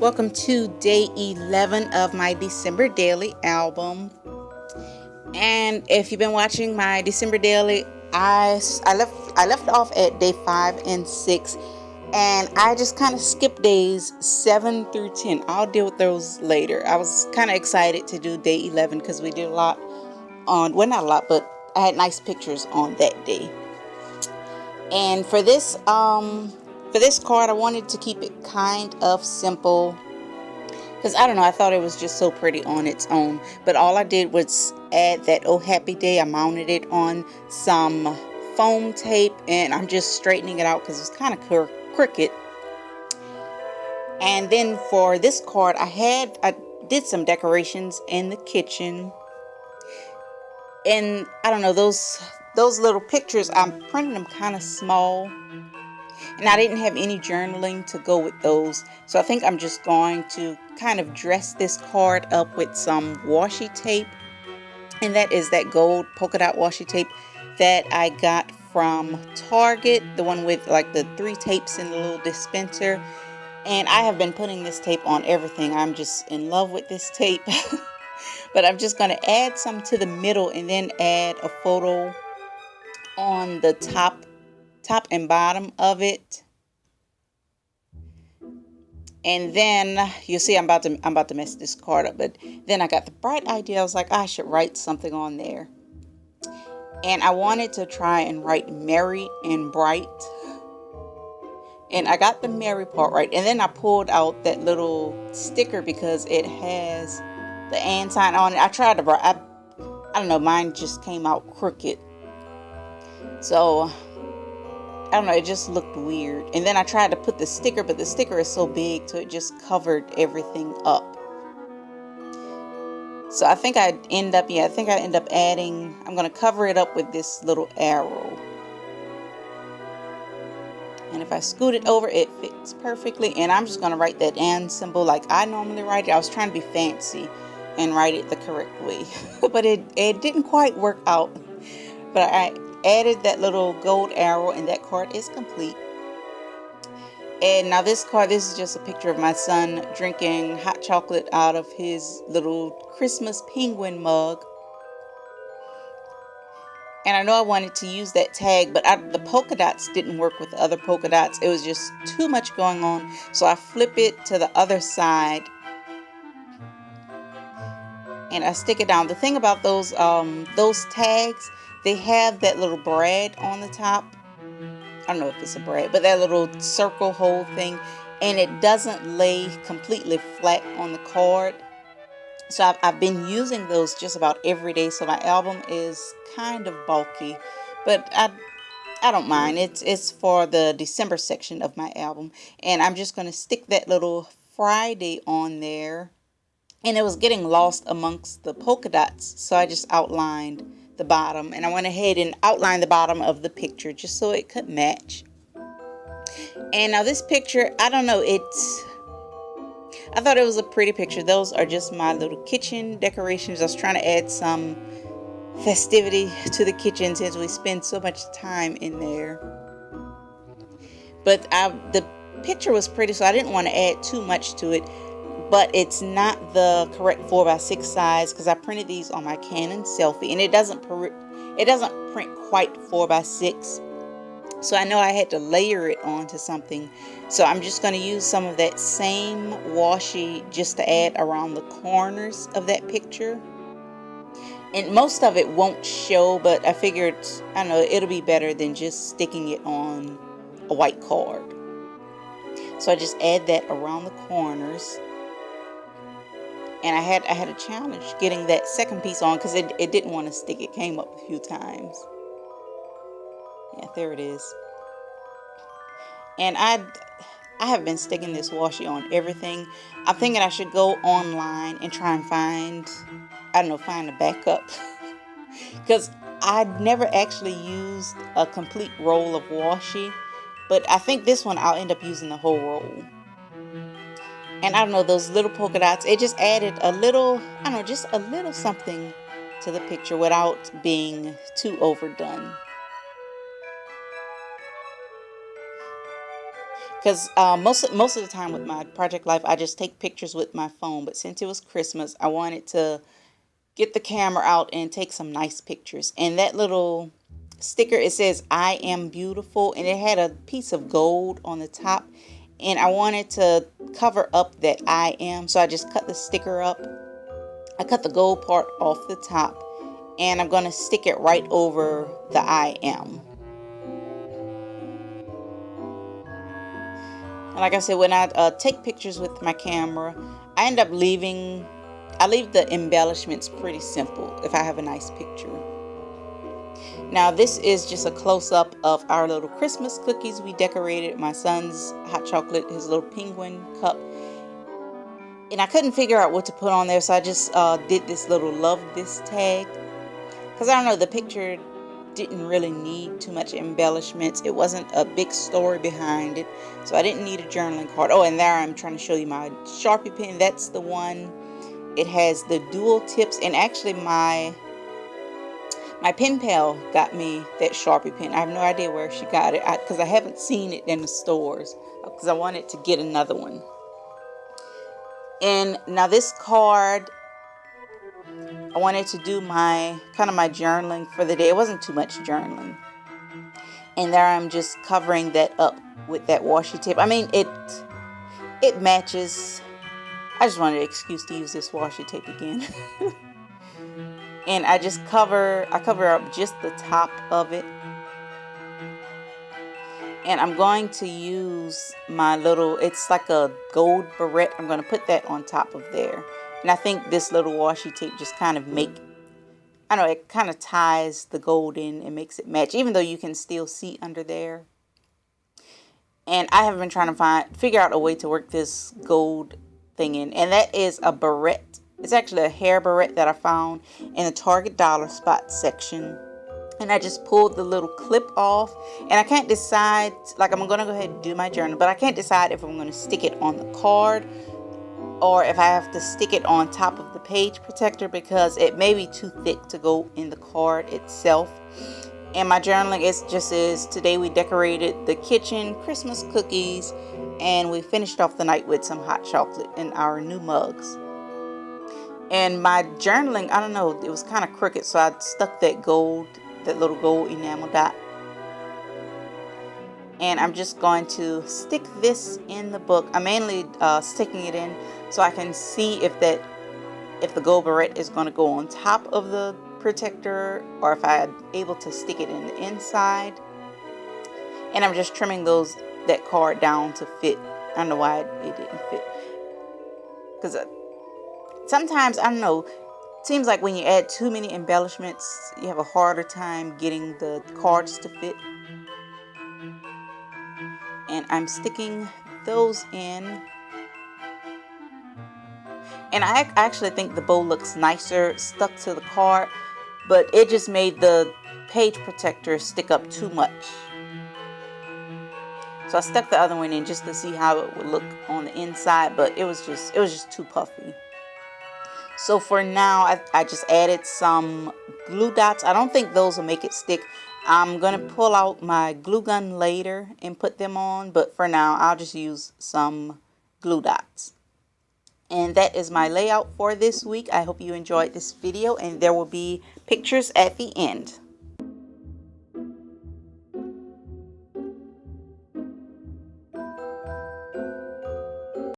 Welcome to day 11 of my December daily album. And if you've been watching my December daily, I left off at day 5 and 6, and I just kind of skipped days 7 through 10. I'll deal with those later. I was kind of excited to do day 11 because we did a lot on, well, not a lot, but I had nice pictures on that day. And for this card, I wanted to keep it kind of simple because I don't know, I thought it was just so pretty on its own. But all I did was add that "Oh Happy Day." I mounted it on some foam tape, and I'm just straightening it out because it's kind of crooked. And then for this card, I did some decorations in the kitchen, and I don't know, those little pictures, I'm printing them kind of small, and I didn't have any journaling to go with those, so I think I'm just going to kind of dress this card up with some washi tape, and that is that gold polka dot washi tape that I got from Target, the one with like the 3 tapes in the little dispenser. And I have been putting this tape on everything. I'm just in love with this tape. But I'm just going to add some to the middle and then add a photo on the top and bottom of it. And then you'll see I'm about to mess this card up, but then I got the bright idea. I was like, I should write something on there. And I wanted to try and write merry and bright. And I got the merry part right. And then I pulled out that little sticker because it has the and sign on it. I tried to I don't know, mine just came out crooked. So I don't know, it just looked weird. And then I tried to put the sticker, but the sticker is so big, so it just covered everything up. So I think I end up adding, I'm going to cover it up with this little arrow. And if I scoot it over, it fits perfectly. And I'm just going to write that and symbol like I normally write it. I was trying to be fancy and write it the correct way. But it didn't quite work out. But I added that little gold arrow, and that card is complete. And now this is just a picture of my son drinking hot chocolate out of his little Christmas penguin mug. And I know I wanted to use that tag, but the polka dots didn't work with the other polka dots. It was just too much going on. So I flip it to the other side and I stick it down. The thing about those tags, they have that little brad on the top. I don't know if it's a brad, but that little circle hole thing, and it doesn't lay completely flat on the card. So I've been using those just about every day. So my album is kind of bulky, but I don't mind. It's for the December section of my album, and I'm just going to stick that little Friday on there. And it was getting lost amongst the polka dots, so I just outlined the bottom, and I went ahead and outlined the bottom of the picture just so it could match. And now this picture, I don't know, I thought it was a pretty picture. Those are just my little kitchen decorations. I was trying to add some festivity to the kitchen since we spend so much time in there. But the picture was pretty, so I didn't want to add too much to it. But it's not the correct 4x6 size because I printed these on my Canon Selfie, and it doesn't print quite 4x6. So I know I had to layer it onto something. So I'm just going to use some of that same washi just to add around the corners of that picture. And most of it won't show, but I figured, I don't know, it'll be better than just sticking it on a white card. So I just add that around the corners. And I had a challenge getting that second piece on because it didn't want to stick. It came up a few times. Yeah, there it is. And I have been sticking this washi on everything. I'm thinking I should go online and try and find a backup. Because I'd never actually used a complete roll of washi. But I think this one I'll end up using the whole roll. And I don't know, those little polka dots, it just added a little, just a little something to the picture without being too overdone. Because most of the time with my project life, I just take pictures with my phone. But since it was Christmas, I wanted to get the camera out and take some nice pictures. And that little sticker, it says "I am beautiful," and it had a piece of gold on the top. And I wanted to cover up that "I am," so I just cut the sticker up. I cut the gold part off the top, and I'm going to stick it right over the "I am." And like I said, when I take pictures with my camera, I end up I leave the embellishments pretty simple if I have a nice picture. Now this is just a close-up of our little Christmas cookies we decorated. My son's hot chocolate, his little penguin cup. And I couldn't figure out what to put on there, so I just did this little "love this" tag. Because I don't know, the picture didn't really need too much embellishments. It wasn't a big story behind it, so I didn't need a journaling card. Oh, and there I'm trying to show you my Sharpie pen. That's the one. It has the dual tips, and actually my pen pal got me that Sharpie pen. I have no idea where she got it because I haven't seen it in the stores because I wanted to get another one. And now this card, I wanted to do my kind of my journaling for the day. It wasn't too much journaling. And there I'm just covering that up with that washi tape. I mean, it matches. I just wanted an excuse to use this washi tape again. And I cover up just the top of it. And I'm going to use my little, it's like a gold barrette. I'm going to put that on top of there. And I think this little washi tape just kind of I don't know, it kind of ties the gold in and makes it match, even though you can still see under there. And I have been trying to figure out a way to work this gold thing in. And that is a barrette. It's actually a hair barrette that I found in the Target dollar spot section. And I just pulled the little clip off. And I can't decide, like I'm going to go ahead and do my journal, but I can't decide if I'm going to stick it on the card or if I have to stick it on top of the page protector because it may be too thick to go in the card itself. And my journaling is today we decorated the kitchen, Christmas cookies, and we finished off the night with some hot chocolate in our new mugs. And my journaling, I don't know, it was kind of crooked, so I stuck that little gold enamel dot. And I'm just going to stick this in the book. I'm mainly sticking it in so I can see if the gold barrette is going to go on top of the protector or if I'm able to stick it in the inside. And I'm just trimming that card down to fit. I don't know why it didn't fit. Because sometimes, I don't know, it seems like when you add too many embellishments, you have a harder time getting the cards to fit. And I'm sticking those in. And I actually think the bow looks nicer stuck to the card, but it just made the page protector stick up too much. So I stuck the other one in just to see how it would look on the inside, but it was just too puffy. So for now, I just added some glue dots. I don't think those will make it stick. I'm going to pull out my glue gun later and put them on, but for now, I'll just use some glue dots. And that is my layout for this week. I hope you enjoyed this video, and there will be pictures at the end.